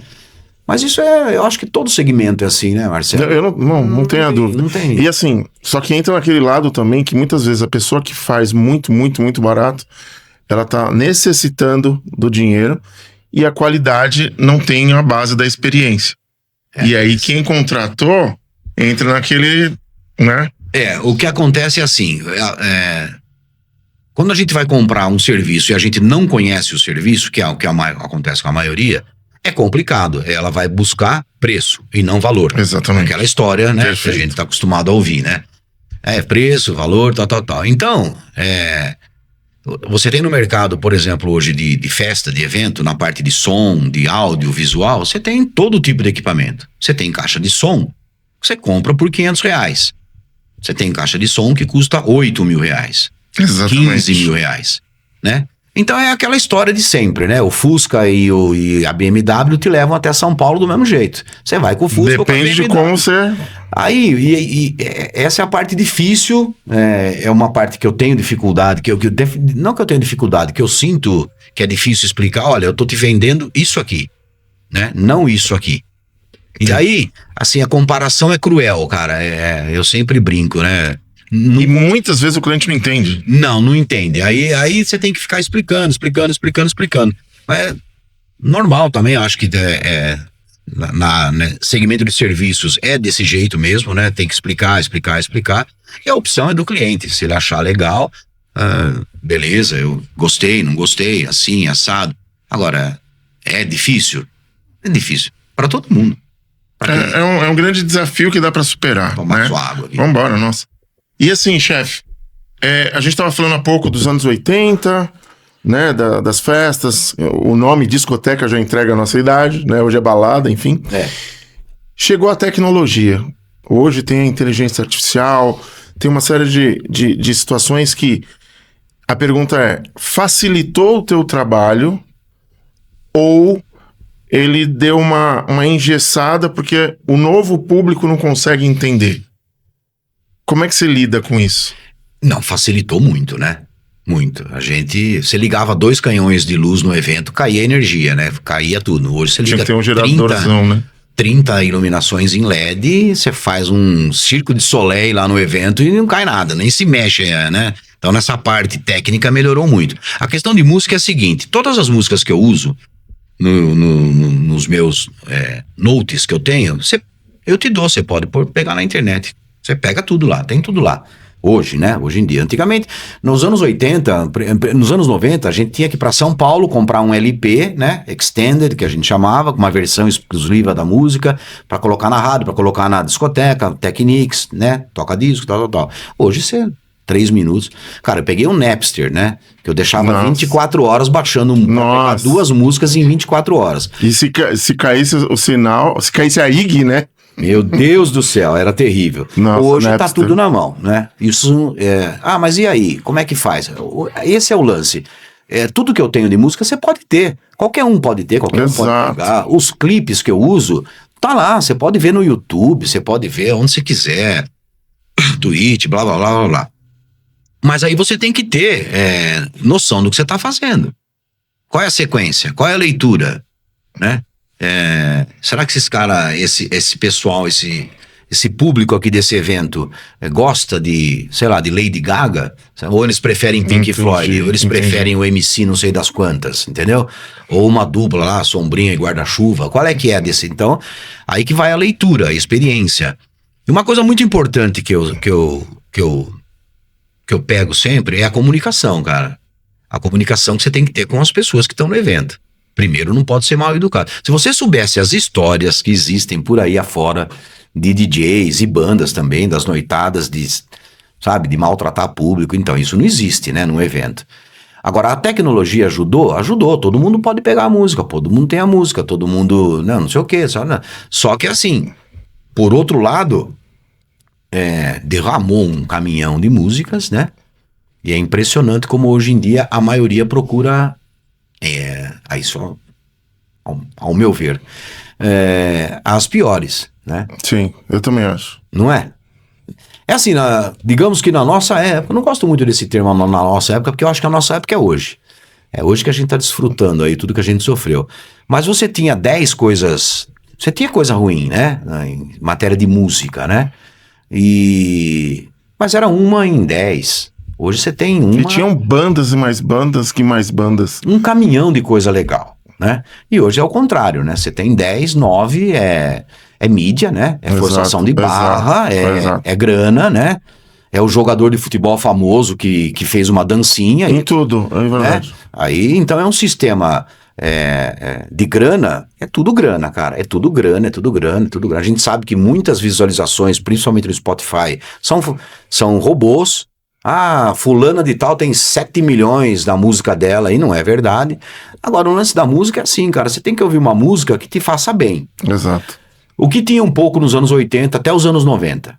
[SPEAKER 3] Mas isso eu acho que todo segmento é assim, né, Marcelo?
[SPEAKER 1] Eu não tenho a dúvida.
[SPEAKER 3] Não tem.
[SPEAKER 1] E assim, só que entra naquele lado também que muitas vezes a pessoa que faz muito, muito, muito barato, ela tá necessitando do dinheiro e a qualidade não tem a base da experiência. E aí quem contratou entra naquele, né?
[SPEAKER 3] O que acontece é assim, quando a gente vai comprar um serviço e a gente não conhece o serviço, que é o que acontece com a maioria, é complicado. Ela vai buscar preço e não valor.
[SPEAKER 1] Exatamente.
[SPEAKER 3] Aquela história, né?
[SPEAKER 1] Perfeito.
[SPEAKER 3] Que a gente está acostumado a ouvir, né? Preço, valor, tal. Então, você tem no mercado, por exemplo, hoje de festa, de evento, na parte de som, de áudio, visual, você tem todo tipo de equipamento. Você tem caixa de som, você compra por R$500. Você tem caixa de som que custa R$8.000.
[SPEAKER 1] Exatamente.
[SPEAKER 3] R$15.000, né? Então é aquela história de sempre, né? O Fusca e a BMW te levam até São Paulo do mesmo jeito. Você vai com o Fusca ou com a
[SPEAKER 1] Depende
[SPEAKER 3] BMW.
[SPEAKER 1] de como você...
[SPEAKER 3] Aí, essa é a parte difícil, é uma parte que eu tenho dificuldade, não que eu tenho dificuldade, que eu sinto que é difícil explicar, olha, eu tô te vendendo isso aqui, né? Não isso aqui. E aí, assim, a comparação é cruel, cara, eu sempre brinco, né?
[SPEAKER 1] E muitas vezes o cliente não entende.
[SPEAKER 3] Não entende. Aí você tem que ficar explicando. Mas é normal também, acho que né, segmento de serviços é desse jeito mesmo, né? Tem que explicar. E a opção é do cliente. Se ele achar legal, beleza, eu gostei, não gostei, assim, assado. Agora, é difícil? É difícil. Para todo mundo.
[SPEAKER 1] É um grande desafio que dá para superar.
[SPEAKER 3] Tomar
[SPEAKER 1] né?
[SPEAKER 3] sua água aqui.
[SPEAKER 1] Vambora, nossa. E assim, chefe, a gente estava falando há pouco dos anos 80, né, das festas, o nome discoteca já entrega a nossa idade, né, hoje é balada, enfim. Chegou a tecnologia, hoje tem a inteligência artificial, tem uma série de situações que a pergunta facilitou o teu trabalho ou ele deu uma engessada porque o novo público não consegue entender? Como é que você lida com isso?
[SPEAKER 3] Não, facilitou muito, né? Muito. Você ligava 2 canhões de luz no evento, caía energia, né? Caía tudo. Hoje você liga
[SPEAKER 1] Tinha que ter um geradorzão, né?
[SPEAKER 3] 30 iluminações em LED, você faz um circo de Soleil lá no evento e não cai nada, nem se mexe, né? Então nessa parte técnica melhorou muito. A questão de música é a seguinte, todas as músicas que eu uso nos meus notes que eu tenho, eu te dou, você pode pegar na internet. Você pega tudo lá, tem tudo lá. Hoje, né? Hoje em dia. Antigamente, nos anos 80, nos anos 90, a gente tinha que ir para São Paulo comprar um LP, né? Extended, que a gente chamava, com uma versão exclusiva da música, para colocar na rádio, para colocar na discoteca, Technics, né? Toca disco, tal. Hoje você... 3 minutos. Cara, eu peguei um Napster, né? Que eu deixava 24 horas baixando 2 músicas em 24 horas.
[SPEAKER 1] E se caísse o sinal, se caísse a IG, né?
[SPEAKER 3] Meu Deus do céu, era terrível.
[SPEAKER 1] Nossa,
[SPEAKER 3] hoje
[SPEAKER 1] Napster.
[SPEAKER 3] tá tudo na mão, né? Isso mas e aí? Como é que faz? Esse é o lance. Tudo que eu tenho de música você pode ter. Qualquer um pode ter, qualquer um pode pegar. Os clipes que eu uso, tá lá. Você pode ver no YouTube, você pode ver onde você quiser.
[SPEAKER 2] Twitch, blá, blá, blá, blá, blá. Mas aí você tem que ter noção do que você tá fazendo. Qual é a sequência? Qual é a leitura? Né? Será que esses caras, esse pessoal, esse público aqui desse evento gosta de, sei lá, de Lady Gaga? Ou eles preferem Pink Floyd? Ou eles preferem o MC não sei das quantas, entendeu? Ou uma dupla lá, Sombrinha e Guarda-Chuva. Qual é que é desse? Então, aí que vai a leitura, a experiência. E uma coisa muito importante que eu pego sempre é a comunicação, cara. A comunicação que você tem que ter com as pessoas que estão no evento. Primeiro, não pode ser mal educado. Se você soubesse as histórias que existem por aí afora de DJs e bandas também, das noitadas de maltratar público, então isso não existe, né, num evento. Agora, a tecnologia ajudou, todo mundo pode pegar a música, todo mundo tem a música, todo mundo, não sei o quê, só que assim, por outro lado, derramou um caminhão de músicas, né, e é impressionante como hoje em dia a maioria procura, aí só, ao meu ver, as piores, né?
[SPEAKER 1] Sim, eu também acho.
[SPEAKER 3] Não é? É assim, digamos que na nossa época, eu não gosto muito desse termo na nossa época, porque eu acho que a nossa época é hoje. É hoje que a gente tá desfrutando aí tudo que a gente sofreu. Mas você tinha 10 coisas, você tinha coisa ruim, né? Em matéria de música, né? Mas era uma em 10. Hoje você tem uma...
[SPEAKER 1] E tinham bandas e mais bandas que mais bandas.
[SPEAKER 3] Um caminhão de coisa legal, né? E hoje é o contrário, né? Você tem 10, 9, é mídia, né? É forçação de barra, é grana, né? É o jogador de futebol famoso que fez uma dancinha.
[SPEAKER 1] Em tudo, é verdade.
[SPEAKER 3] Né? Aí, então é um sistema de grana, é tudo grana, cara. É tudo grana, é tudo grana, é tudo grana. A gente sabe que muitas visualizações, principalmente no Spotify, são robôs. Fulana de tal tem 7 milhões da música dela, e não é verdade. Agora, o lance da música é assim, cara, você tem que ouvir uma música que te faça bem.
[SPEAKER 1] Exato.
[SPEAKER 3] O que tinha um pouco nos anos 80 até os anos 90.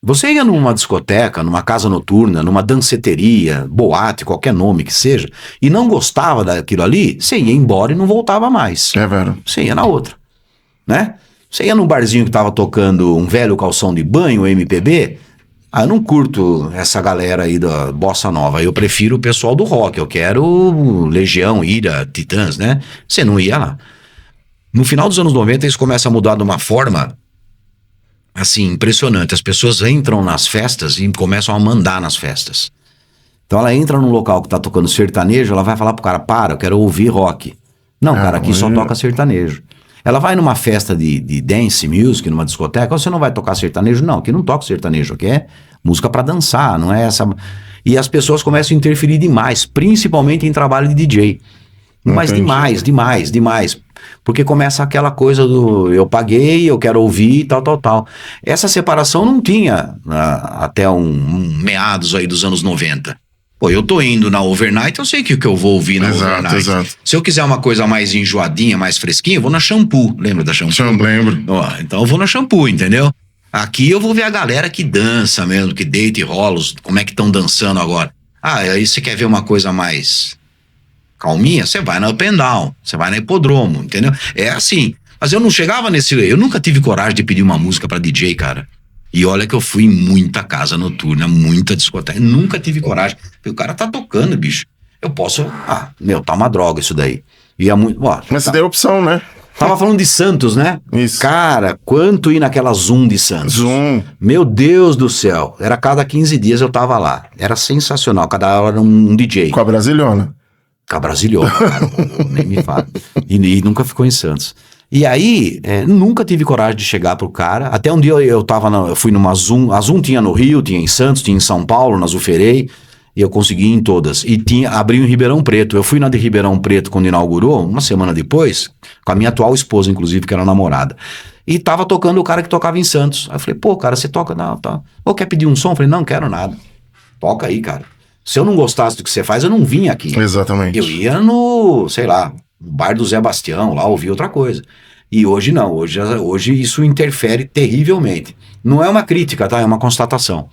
[SPEAKER 3] Você ia numa discoteca, numa casa noturna, numa danceteria, boate, qualquer nome que seja, e não gostava daquilo ali, você ia embora e não voltava mais.
[SPEAKER 1] É verdade.
[SPEAKER 3] Você ia na outra, né? Você ia num barzinho que tava tocando um velho calção de banho, MPB... eu não curto essa galera aí da bossa nova, eu prefiro o pessoal do rock, eu quero Legião, Ira, Titãs, né? Você não ia lá. No final dos anos 90 isso começa a mudar de uma forma, assim, impressionante. As pessoas entram nas festas e começam a mandar nas festas. Então ela entra num local que tá tocando sertanejo, ela vai falar pro cara, eu quero ouvir rock. Não, cara, aqui só toca sertanejo. Ela vai numa festa de dance music, numa discoteca, você não vai tocar sertanejo? Não, aqui não toca sertanejo, aqui é música pra dançar, não é essa... E as pessoas começam a interferir demais, principalmente em trabalho de DJ. Mas demais. Porque começa aquela coisa do eu paguei, eu quero ouvir, tal. Essa separação não tinha até meados aí dos anos 90. Pô, eu tô indo na overnight, eu sei que eu vou ouvir na overnight. Exato. Se eu quiser uma coisa mais enjoadinha, mais fresquinha, eu vou na Shampoo. Lembra da Shampoo?
[SPEAKER 1] Lembro.
[SPEAKER 3] Então eu vou na Shampoo, entendeu? Aqui eu vou ver a galera que dança mesmo, que deita e rola, como é que estão dançando agora. Aí você quer ver uma coisa mais calminha? Você vai na Up and Down, você vai na Hipodromo, entendeu? É assim. Mas eu não chegava eu nunca tive coragem de pedir uma música pra DJ, cara. E olha que eu fui em muita casa noturna, muita discoteca, nunca tive coragem. O cara tá tocando, bicho. Eu posso... tá uma droga isso daí.
[SPEAKER 1] Mas você deu opção, né?
[SPEAKER 3] Tava falando de Santos, né?
[SPEAKER 1] Isso.
[SPEAKER 3] Cara, quanto ir naquela Zoom de Santos?
[SPEAKER 1] Zoom.
[SPEAKER 3] Meu Deus do céu. Era cada 15 dias eu tava lá. Era sensacional. Cada hora um DJ.
[SPEAKER 1] Com a Brasilhona.
[SPEAKER 3] Com a Brasilhona, cara. Nem me fala. E nunca ficou em Santos. E aí, nunca tive coragem de chegar pro cara. Até um dia eu fui numa Zoom. A Zoom tinha no Rio, tinha em Santos, tinha em São Paulo, na Zuferei. E eu consegui ir em todas. E abriu em Ribeirão Preto. Eu fui na de Ribeirão Preto quando inaugurou, uma semana depois, com a minha atual esposa, inclusive, que era namorada. E tava tocando o cara que tocava em Santos. Aí eu falei, pô, cara, você toca? Não, tá. Ou quer pedir um som? Eu falei, não quero nada. Toca aí, cara. Se eu não gostasse do que você faz, eu não vinha aqui.
[SPEAKER 1] Exatamente.
[SPEAKER 3] Eu ia no bar do Zé Bastião, lá ouvir outra coisa. E hoje não. Hoje isso interfere terrivelmente. Não é uma crítica, tá? É uma constatação.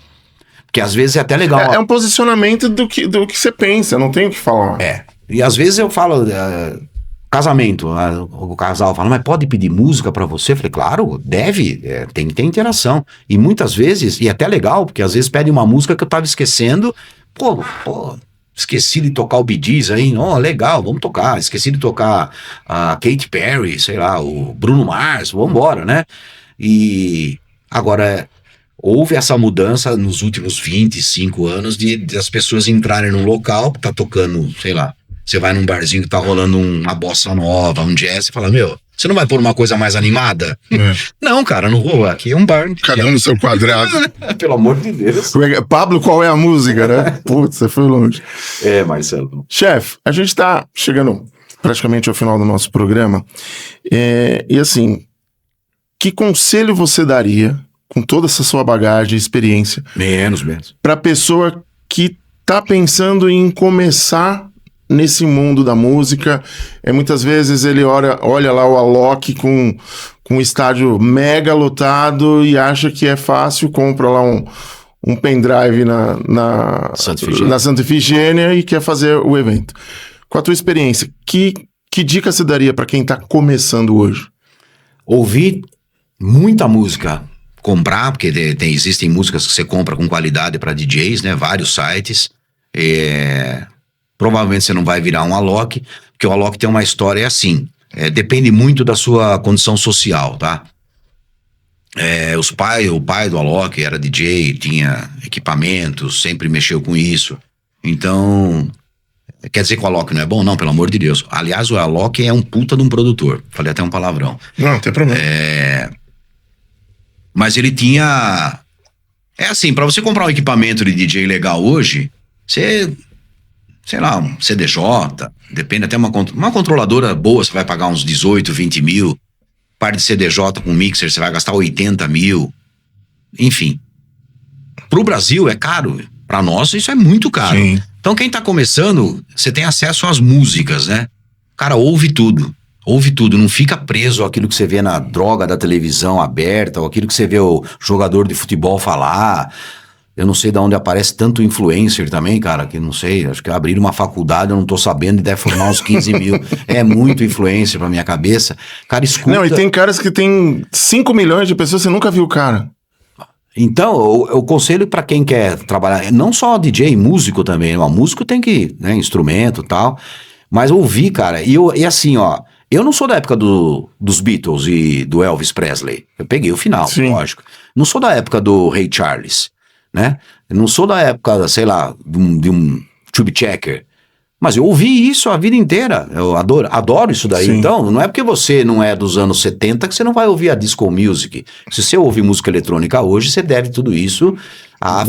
[SPEAKER 3] Que às vezes é até legal.
[SPEAKER 1] É um posicionamento do que você pensa, não tem o que falar.
[SPEAKER 3] E às vezes eu falo, casamento, o casal fala, mas pode pedir música pra você? Eu falei, claro, deve, tem que ter interação. E muitas vezes, e até legal, porque às vezes pede uma música que eu tava esquecendo, pô, esqueci de tocar o Bee Gees aí, legal, vamos tocar. Esqueci de tocar a Katy Perry, sei lá, o Bruno Mars, vambora, né? E agora, houve essa mudança nos últimos 25 anos de as pessoas entrarem num local que tá tocando, sei lá, você vai num barzinho que tá rolando uma bossa nova, um jazz, e fala, você não vai pôr uma coisa mais animada? Não, cara, não vou. Aqui é um bar.
[SPEAKER 1] Cada um no seu quadrado.
[SPEAKER 3] Pelo amor de Deus.
[SPEAKER 1] Pablo, qual é a música, né? Putz, você foi longe.
[SPEAKER 3] Marcelo.
[SPEAKER 1] Chefe, a gente tá chegando praticamente ao final do nosso programa. E assim, que conselho você daria, com toda essa sua bagagem e experiência,
[SPEAKER 3] Menos.
[SPEAKER 1] pra pessoa que tá pensando em começar nesse mundo da música? Muitas vezes ele olha lá o Alok com um estádio mega lotado e acha que é fácil, compra lá um pendrive na Santa Ifigênia e quer fazer o evento. Com a tua experiência, que dica você daria para quem tá começando hoje?
[SPEAKER 3] Ouvir muita música, comprar, porque existem músicas que você compra com qualidade para DJs, né? Vários sites. Provavelmente você não vai virar um Alok, porque o Alok tem uma história assim, depende muito da sua condição social, tá? O pai do Alok era DJ, tinha equipamentos, sempre mexeu com isso. Então, quer dizer que o Alok não é bom? Não, pelo amor de Deus. Aliás, o Alok é um puta de um produtor. Falei até um palavrão.
[SPEAKER 1] Não tem problema.
[SPEAKER 3] Mas ele tinha... assim, pra você comprar um equipamento de DJ legal hoje, sei lá, um CDJ, depende, até uma controladora boa, você vai pagar uns 18, 20 mil. Par de CDJ com mixer, você vai gastar 80 mil. Enfim. Pro Brasil é caro. Pra nós isso é muito caro.
[SPEAKER 1] Sim.
[SPEAKER 3] Então quem tá começando, você tem acesso às músicas, né? Cara, ouve tudo. Não fica preso àquilo que você vê na droga da televisão aberta, ou aquilo que você vê o jogador de futebol falar. Eu não sei de onde aparece tanto influencer também, cara, que não sei, acho que abriram uma faculdade, eu não tô sabendo, e deve formar uns 15 mil. É muito influencer pra minha cabeça. Cara, escuta...
[SPEAKER 1] Não, e tem caras que tem 5 milhões de pessoas, você nunca viu o cara.
[SPEAKER 3] Então, o conselho pra quem quer trabalhar, não só DJ, músico também, o músico tem que, né, instrumento e tal, mas ouvir, cara, e assim, eu não sou da época dos Beatles e do Elvis Presley, eu peguei o final,
[SPEAKER 1] Sim.
[SPEAKER 3] Lógico. Não sou da época do Ray Charles, né? Eu não sou da época, sei lá, de um Tube Checker. Mas eu ouvi isso a vida inteira. Eu adoro isso daí.
[SPEAKER 1] Sim.
[SPEAKER 3] Então, não é porque você não é dos anos 70 que você não vai ouvir a disco music. Se você ouvir música eletrônica hoje, você deve tudo isso à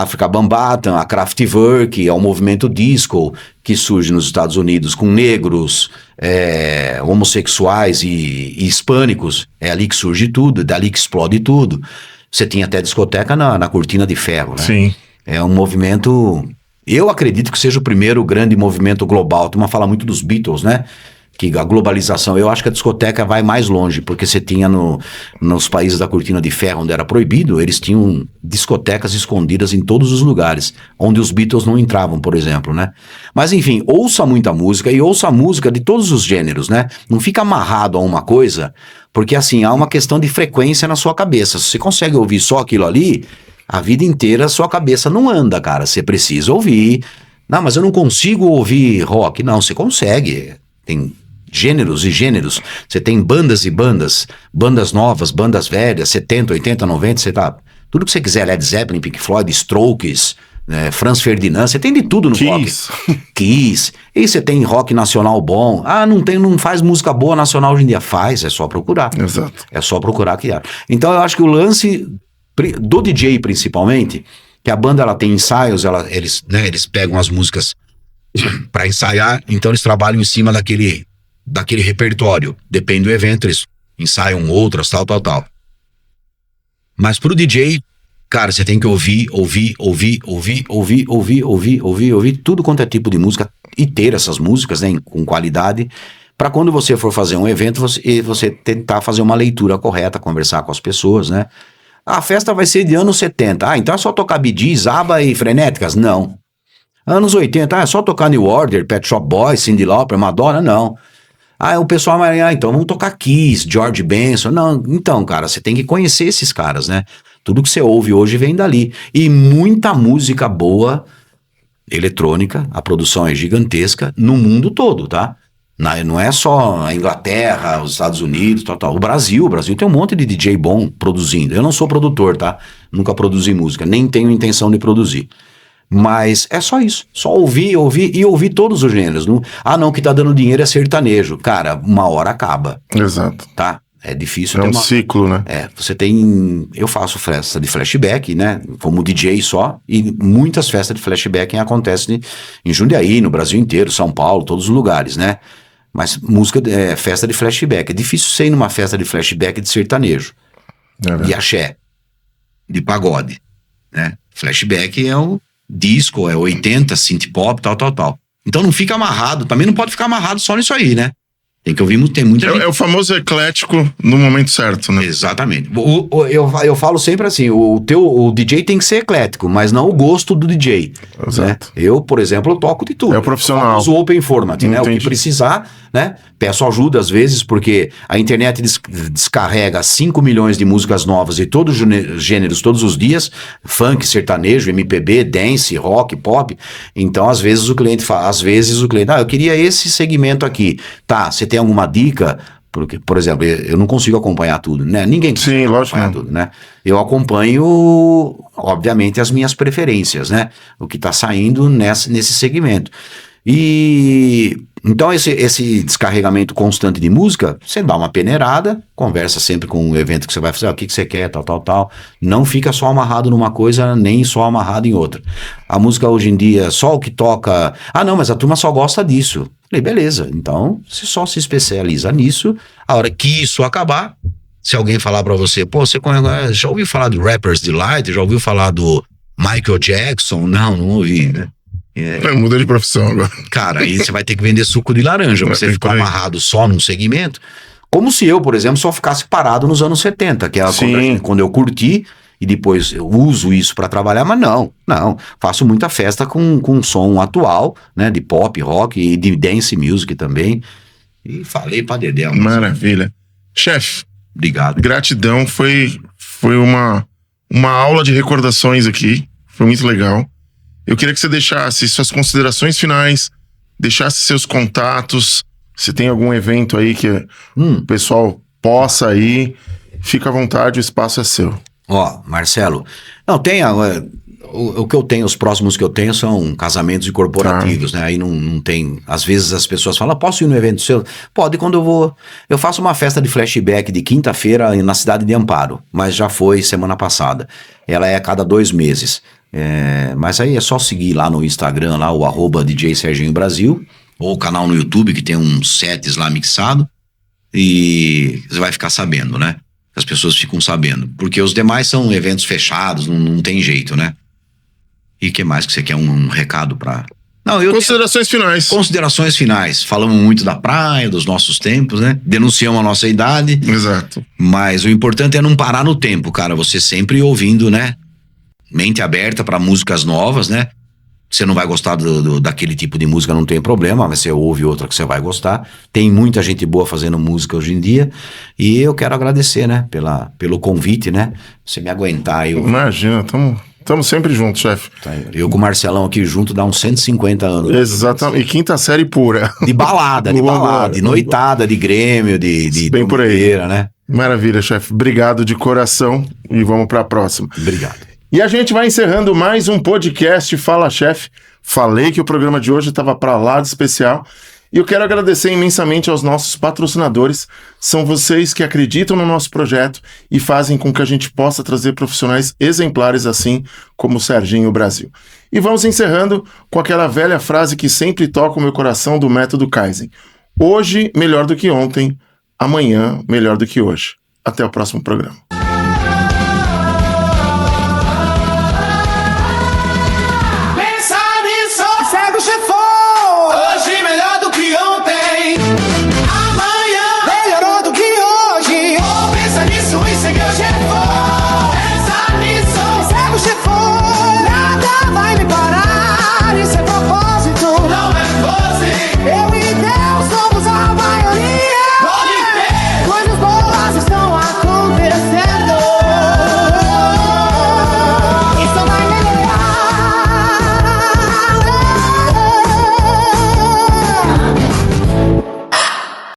[SPEAKER 3] África Bambaataa, a Kraftwerk, ao movimento disco que surge nos Estados Unidos com negros, homossexuais e hispânicos. É ali que surge tudo, é dali que explode tudo. Você tinha até discoteca na Cortina de Ferro, né?
[SPEAKER 1] Sim.
[SPEAKER 3] É um movimento... Eu acredito que seja o primeiro grande movimento global. A turma fala muito dos Beatles, né? Que a globalização... Eu acho que a discoteca vai mais longe, porque você tinha nos países da Cortina de Ferro, onde era proibido, eles tinham discotecas escondidas em todos os lugares, onde os Beatles não entravam, por exemplo, né? Mas enfim, ouça muita música e ouça música de todos os gêneros, né? Não fica amarrado a uma coisa... Porque assim, há uma questão de frequência na sua cabeça. Se você consegue ouvir só aquilo ali, a vida inteira a sua cabeça não anda, cara. Você precisa ouvir. Não, mas eu não consigo ouvir rock. Não, você consegue. Tem gêneros e gêneros. Você tem bandas e bandas. Bandas novas, bandas velhas, 70, 80, 90, você tá... Tudo que você quiser, Led Zeppelin, Pink Floyd, Strokes... Franz Ferdinand, você tem de tudo no
[SPEAKER 1] Kiss.
[SPEAKER 3] rock. Kiss. E você tem rock nacional bom. Não faz música boa nacional hoje em dia. Faz, é só procurar.
[SPEAKER 1] Exato.
[SPEAKER 3] É só procurar que há. Então eu acho que o lance do DJ principalmente, que a banda ela tem ensaios, eles pegam as músicas para ensaiar, então eles trabalham em cima daquele repertório. Depende do evento, eles ensaiam outras, tal. Mas pro DJ... Cara, você tem que ouvir tudo quanto é tipo de música e ter essas músicas, né, com qualidade, para quando você for fazer um evento, você tentar fazer uma leitura correta, conversar com as pessoas, né? A festa vai ser de anos 70. Então é só tocar Bee Gees, ABBA e Frenéticas? Não. Anos 80, é só tocar New Order, Pet Shop Boys, Cyndi Lauper, Madonna? Não. O pessoal vai, então vamos tocar Kiss, George Benson. Não, então, cara, você tem que conhecer esses caras, né? Tudo que você ouve hoje vem dali. E muita música boa, eletrônica, a produção é gigantesca no mundo todo, tá? Não é só a Inglaterra, os Estados Unidos, tal. O Brasil tem um monte de DJ bom produzindo. Eu não sou produtor, tá? Nunca produzi música, nem tenho intenção de produzir. Mas é só isso, só ouvir todos os gêneros. Não, o que tá dando dinheiro é sertanejo. Cara, uma hora acaba.
[SPEAKER 1] Exato.
[SPEAKER 3] Tá? É difícil.
[SPEAKER 1] É um ciclo, né?
[SPEAKER 3] Você tem... Eu faço festa de flashback, né? Como DJ só. E muitas festas de flashback acontecem em Jundiaí, no Brasil inteiro, São Paulo, todos os lugares, né? Mas festa de flashback. É difícil você ir numa festa de flashback de sertanejo. De axé. De pagode. Né? Flashback é o disco, é 80, synth pop, tal. Então não fica amarrado. Também não pode ficar amarrado só nisso aí, né? Tem que ouvir, tem muita gente.
[SPEAKER 1] É o famoso eclético no momento certo, né?
[SPEAKER 3] Exatamente. Eu falo sempre assim, o DJ tem que ser eclético, mas não o gosto do DJ.
[SPEAKER 1] Exato.
[SPEAKER 3] Né? Eu, por exemplo, eu toco de tudo.
[SPEAKER 1] É o profissional.
[SPEAKER 3] Eu uso open format, né? O que precisar, né? Peço ajuda às vezes, porque a internet descarrega 5 milhões de músicas novas e todos os gêneros, todos os dias, funk, sertanejo, MPB, dance, rock, pop. Então, às vezes o cliente fala, eu queria esse segmento aqui. Tá, você tem alguma dica? Porque, por exemplo, eu não consigo acompanhar tudo, né? Ninguém consegue acompanhar tudo, né? Eu acompanho, obviamente, as minhas preferências, né? O que tá saindo nesse segmento. E então esse descarregamento constante de música, você dá uma peneirada, conversa sempre com o evento que você vai fazer, o que você quer, tal. Não fica só amarrado numa coisa, nem só amarrado em outra. A música hoje em dia, só o que toca... mas a turma só gosta disso. Falei, beleza, então você só se especializa nisso. A hora que isso acabar, se alguém falar pra você, você já ouviu falar do Rapper's Delight? Já ouviu falar do Michael Jackson? Não ouvi, né?
[SPEAKER 1] Muda de profissão agora.
[SPEAKER 3] Cara, aí você vai ter que vender suco de laranja, pra você ficar amarrado só num segmento. Como se eu, por exemplo, só ficasse parado nos anos 70, que é quando eu curti e depois eu uso isso pra trabalhar, mas não. Faço muita festa com som atual, né, de pop, rock e de dance music também. E falei pra Dedé.
[SPEAKER 1] Maravilha. Chefe.
[SPEAKER 3] Obrigado.
[SPEAKER 1] Gratidão, foi uma aula de recordações aqui, foi muito legal. Eu queria que você deixasse suas considerações finais, deixasse seus contatos, se tem algum evento aí que o pessoal possa ir, fica à vontade, o espaço é seu.
[SPEAKER 3] Marcelo, o que eu tenho, os próximos que eu tenho são casamentos e corporativos, né? Aí não tem, às vezes as pessoas falam, posso ir no evento seu? Pode, quando eu vou. Eu faço uma festa de flashback de quinta-feira na cidade de Amparo, mas já foi semana passada. Ela é a cada 2 meses. Mas aí é só seguir lá no Instagram, lá o @DJ Serginho Brasil, ou o canal no YouTube que tem uns sets lá mixado, e você vai ficar sabendo, né? As pessoas ficam sabendo, porque os demais são eventos fechados, não tem jeito, né? E o que mais que você quer? Um recado pra... Considerações finais. Falamos muito da praia, dos nossos tempos, né? Denunciamos a nossa idade.
[SPEAKER 1] Exato.
[SPEAKER 3] Mas o importante é não parar no tempo, cara. Você sempre ouvindo, né? Mente aberta para músicas novas, né? Você não vai gostar daquele tipo de música, não tem problema, mas você ouve outra que você vai gostar. Tem muita gente boa fazendo música hoje em dia. E eu quero agradecer, né? Pelo convite, né? Você me aguentar.
[SPEAKER 1] Imagina, estamos sempre juntos, chefe.
[SPEAKER 3] Eu com o Marcelão aqui junto dá uns 150 anos.
[SPEAKER 1] Exatamente. E quinta série pura.
[SPEAKER 3] De balada, de noitada, de Grêmio, de
[SPEAKER 1] bem por aí,
[SPEAKER 3] né?
[SPEAKER 1] Maravilha, chefe. Obrigado de coração e vamos para a próxima.
[SPEAKER 3] Obrigado.
[SPEAKER 1] E a gente vai encerrando mais um podcast Fala Chefe. Falei que o programa de hoje estava para lá de especial. E eu quero agradecer imensamente aos nossos patrocinadores. São vocês que acreditam no nosso projeto e fazem com que a gente possa trazer profissionais exemplares assim como o Serginho Brasil. E vamos encerrando com aquela velha frase que sempre toca o meu coração do método Kaizen. Hoje melhor do que ontem, amanhã melhor do que hoje. Até o próximo programa.